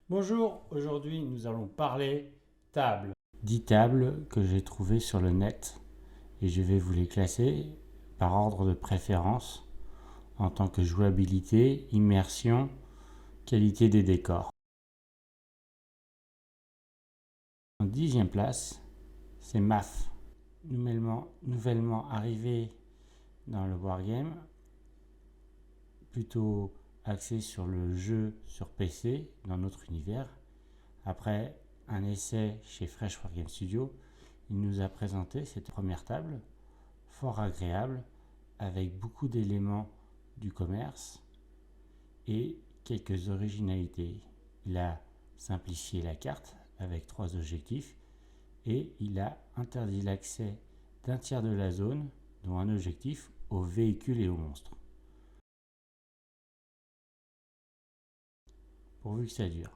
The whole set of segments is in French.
Bonjour, aujourd'hui nous allons parler tables. 10 tables que j'ai trouvées sur le net et je vais vous les classer par ordre de préférence en tant que jouabilité, immersion, qualité des décors. En 10e place, c'est MAF, nouvellement arrivé dans le wargame, plutôt axé sur le jeu sur PC dans notre univers. Après un essai chez Fresh Wargame Studio, il nous a présenté cette première table, fort agréable, avec beaucoup d'éléments du commerce et quelques originalités. Il a simplifié la carte avec 3 objectifs et il a interdit l'accès d'un tiers de la zone, dont un objectif, aux véhicules et aux monstres. Pourvu que ça dure.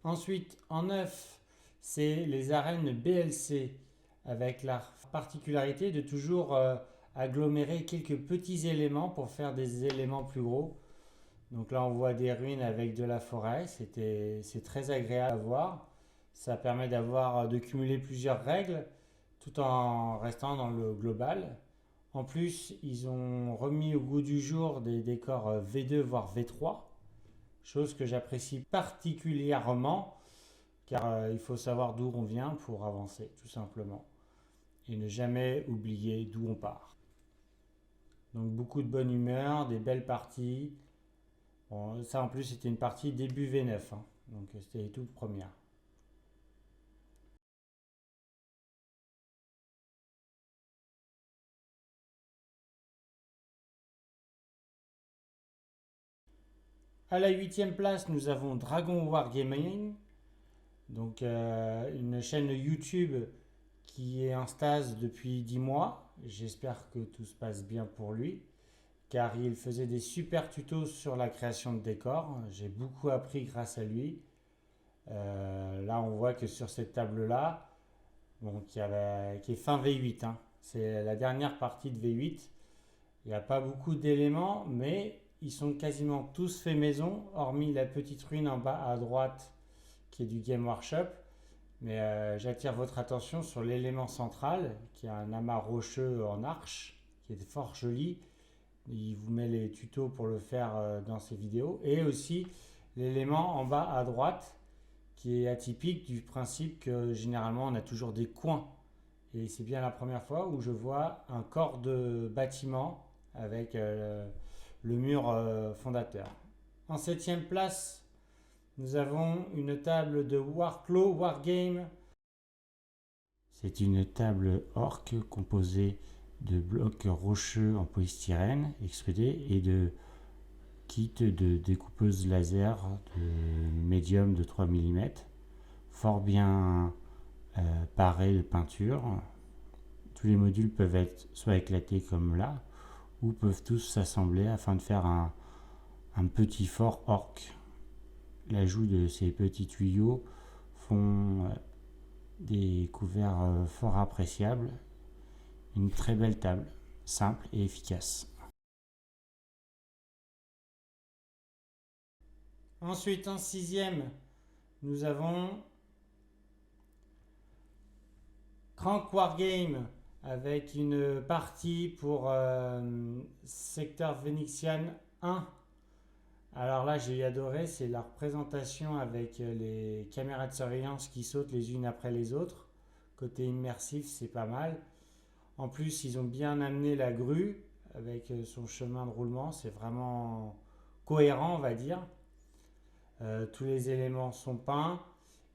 Ensuite, en 9, c'est les arènes BLC, avec la particularité de toujours agglomérer quelques petits éléments pour faire des éléments plus gros. Donc là, on voit des ruines avec de la forêt, c'est très agréable à voir. Ça permet de cumuler plusieurs règles tout en restant dans le global. En plus, ils ont remis au goût du jour des décors V2 voire V3, chose que j'apprécie particulièrement car il faut savoir d'où on vient pour avancer tout simplement et ne jamais oublier d'où on part. Donc beaucoup de bonne humeur, des belles parties. Bon, ça en plus c'était une partie début V9, hein, donc c'était les toutes premières. À la 8e place, nous avons Dragon Wargaming, donc une chaîne YouTube qui est en stase depuis 10 mois. J'espère que tout se passe bien pour lui, car il faisait des super tutos sur la création de décors. J'ai beaucoup appris grâce à lui. Là, on voit que sur cette table-là, bon, qui est fin V8, hein, c'est la dernière partie de V8. Il n'y a pas beaucoup d'éléments, mais ils sont quasiment tous faits maison, hormis la petite ruine en bas à droite qui est du Game Workshop. Mais j'attire votre attention sur l'élément central, qui est un amas rocheux en arche, qui est fort joli. Il vous met les tutos pour le faire dans ses vidéos. Et aussi l'élément en bas à droite, qui est atypique du principe que généralement on a toujours des coins. Et c'est bien la première fois où je vois un corps de bâtiment avec le mur fondateur. En 7e place, nous avons une table de Warclaw Wargame. C'est une table orc composée de blocs rocheux en polystyrène extrudés et de kits de découpeuse laser de médium de 3 mm, fort bien parés de peinture. Tous les modules peuvent être soit éclatés comme là, ou peuvent tous s'assembler afin de faire un petit fort orc. L'ajout de ces petits tuyaux font des couverts fort appréciables. Une très belle table, simple et efficace. Ensuite, en 6e, nous avons Crank Wargame avec une partie pour secteur Vénixian 1. Alors là, j'ai adoré, c'est la représentation avec les caméras de surveillance qui sautent les unes après les autres. Côté immersif, c'est pas mal. En plus, ils ont bien amené la grue avec son chemin de roulement. C'est vraiment cohérent, on va dire. Tous les éléments sont peints.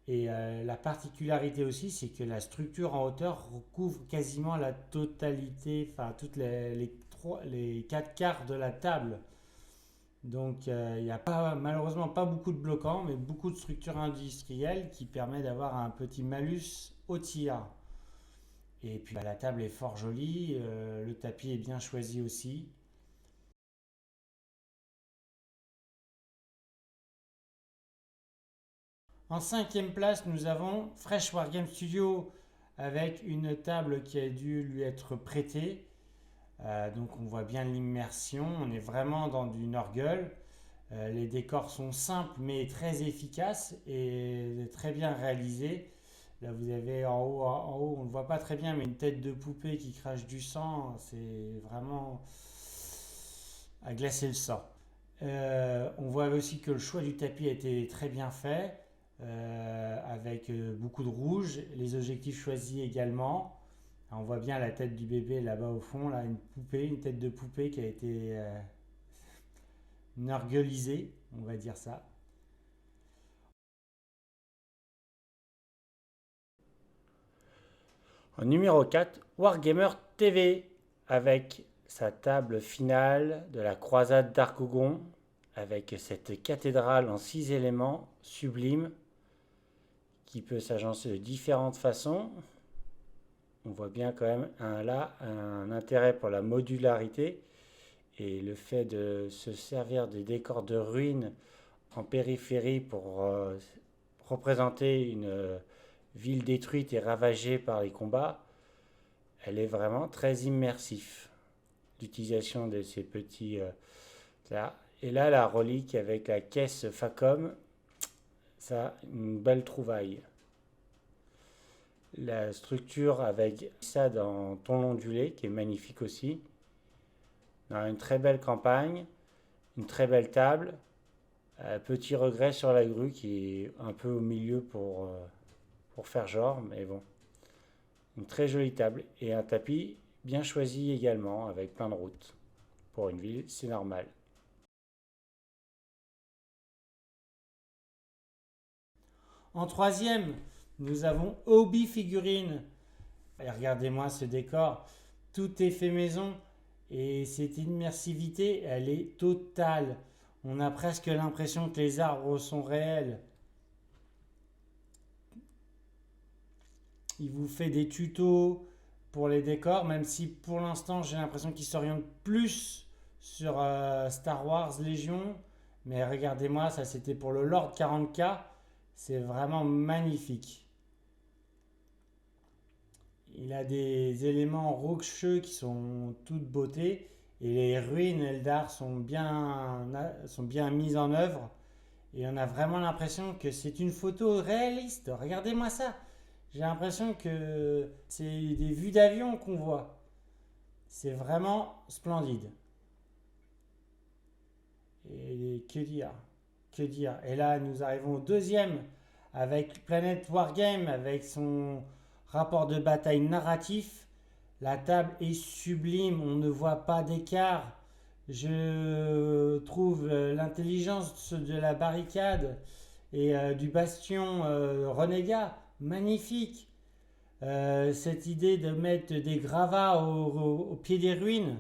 Et la particularité aussi, c'est que la structure en hauteur recouvre quasiment la totalité, enfin toutes les 4 quarts de la table. Donc il n'y a malheureusement pas beaucoup de bloquants, mais beaucoup de structures industrielles qui permettent d'avoir un petit malus au tir. Et puis la table est fort jolie, le tapis est bien choisi aussi. En 5e place, nous avons Fresh Wargame Studio avec une table qui a dû lui être prêtée. Donc on voit bien l'immersion, on est vraiment dans du Norgul. Les décors sont simples mais très efficaces et très bien réalisés. Là vous avez en haut, on ne le voit pas très bien, mais une tête de poupée qui crache du sang, c'est vraiment à glacer le sang. On voit aussi que le choix du tapis a été très bien fait, avec beaucoup de rouge, les objectifs choisis également. On voit bien la tête du bébé là-bas au fond, là, une tête de poupée qui a été norguelisée, on va dire ça. En numéro 4, Wargamer TV, avec sa table finale de la croisade d'Argogon, avec cette cathédrale en 6 éléments sublime qui peut s'agencer de différentes façons. On voit bien quand même là un intérêt pour la modularité et le fait de se servir des décors de ruines en périphérie pour représenter une ville détruite et ravagée par les combats. Elle est vraiment très immersif. L'utilisation de ces petits là. Et là, la relique avec la caisse Facom, ça, une belle trouvaille. La structure avec ça dans ton ondulé, qui est magnifique aussi. Dans une très belle campagne, une très belle table. Petit regret sur la grue qui est un peu au milieu pour faire genre, mais bon. Une très jolie table et un tapis bien choisi également avec plein de routes. Pour une ville, c'est normal. En troisième, nous avons Hobby Figurine. Et regardez-moi ce décor. Tout est fait maison et cette immersivité, elle est totale. On a presque l'impression que les arbres sont réels. Il vous fait des tutos pour les décors, même si pour l'instant j'ai l'impression qu'il s'oriente plus sur Star Wars Légion. Mais regardez-moi, ça c'était pour le Lord 40K. C'est vraiment magnifique. Il a des éléments rocheux qui sont toute beauté et les ruines Eldar sont bien mises en œuvre et on a vraiment l'impression que c'est une photo réaliste. Regardez-moi ça. J'ai l'impression que c'est des vues d'avion qu'on voit. C'est vraiment splendide. Et que dire? Que dire? Et là, nous arrivons au deuxième avec Planet Wargame, avec son rapport de bataille narratif. La table est sublime, on ne voit pas d'écart. Je trouve l'intelligence de la barricade et du bastion renégat magnifique. Cette idée de mettre des gravats au pied des ruines,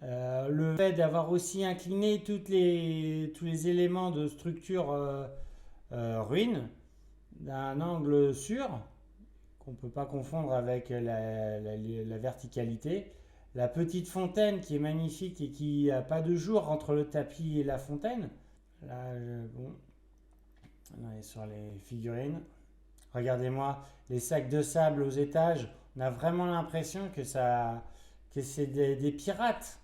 le fait d'avoir aussi incliné tous les éléments de structure ruine d'un angle sûr, qu'on ne peut pas confondre avec la verticalité. La petite fontaine qui est magnifique et qui n'a pas de jour entre le tapis et la fontaine. Là, bon, on est sur les figurines. Regardez-moi les sacs de sable aux étages. On a vraiment l'impression que c'est des pirates.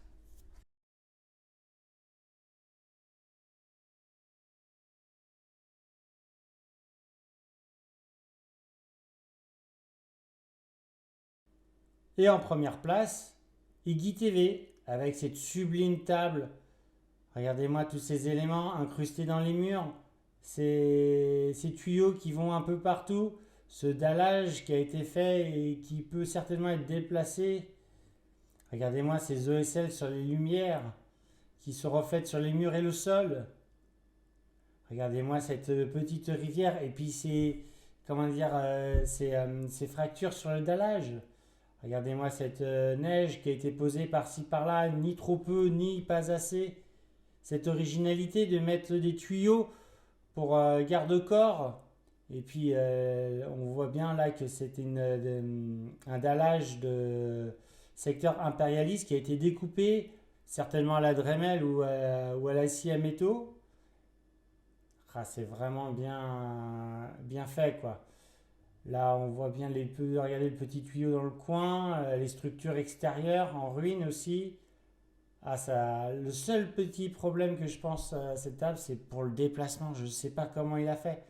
Et en première place, Iggy TV avec cette sublime table. Regardez-moi tous ces éléments incrustés dans les murs, ces tuyaux qui vont un peu partout, ce dallage qui a été fait et qui peut certainement être déplacé. Regardez-moi ces ESL sur les lumières qui se reflètent sur les murs et le sol. Regardez-moi cette petite rivière et puis comment dire, ces fractures sur le dallage. Regardez-moi cette neige qui a été posée par-ci par-là, ni trop peu, ni pas assez. Cette originalité de mettre des tuyaux pour garde-corps. Et puis on voit bien là que c'est un dallage de secteur impérialiste qui a été découpé, certainement à la Dremel ou à la scie à métaux. Ah, c'est vraiment bien fait quoi. Là, on voit bien regardez le petit tuyau dans le coin, les structures extérieures en ruine aussi. Ah, ça, le seul petit problème que je pense à cette table, c'est pour le déplacement. Je ne sais pas comment il a fait,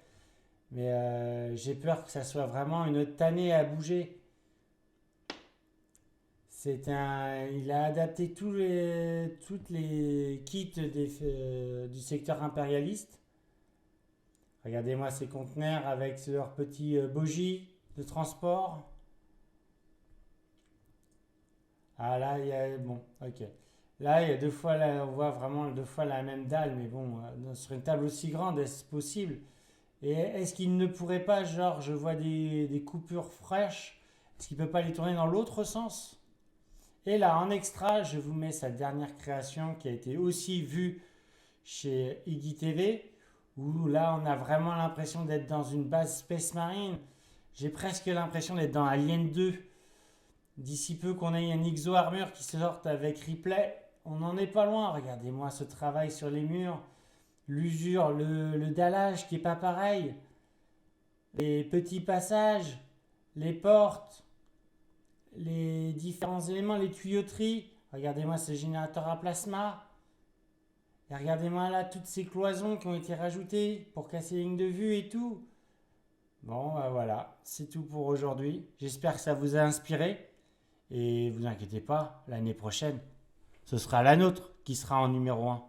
mais j'ai peur que ça soit vraiment une tannée à bouger. Il a adapté toutes les kits du secteur impérialiste. Regardez-moi ces conteneurs avec leurs petits bogies de transport. Ah là, bon, ok. Là, il y a deux fois, là, on voit vraiment deux fois la même dalle, mais bon, sur une table aussi grande, est-ce possible? Et est-ce qu'il ne pourrait pas, genre, je vois des coupures fraîches, est-ce qu'il ne peut pas les tourner dans l'autre sens? Et là, en extra, je vous mets sa dernière création qui a été aussi vue chez Iggy TV, où là, on a vraiment l'impression d'être dans une base Space Marine. J'ai presque l'impression d'être dans Alien 2. D'ici peu qu'on ait un Exo Armure qui sorte avec Ripley, on n'en est pas loin. Regardez-moi ce travail sur les murs, l'usure, le dallage qui est pas pareil, les petits passages, les portes, les différents éléments, les tuyauteries. Regardez-moi ce générateur à plasma. Et regardez-moi là toutes ces cloisons qui ont été rajoutées pour casser les lignes de vue et tout. Bon, bah voilà, c'est tout pour aujourd'hui. J'espère que ça vous a inspiré. Et vous inquiétez pas, l'année prochaine, ce sera la nôtre qui sera en numéro 1.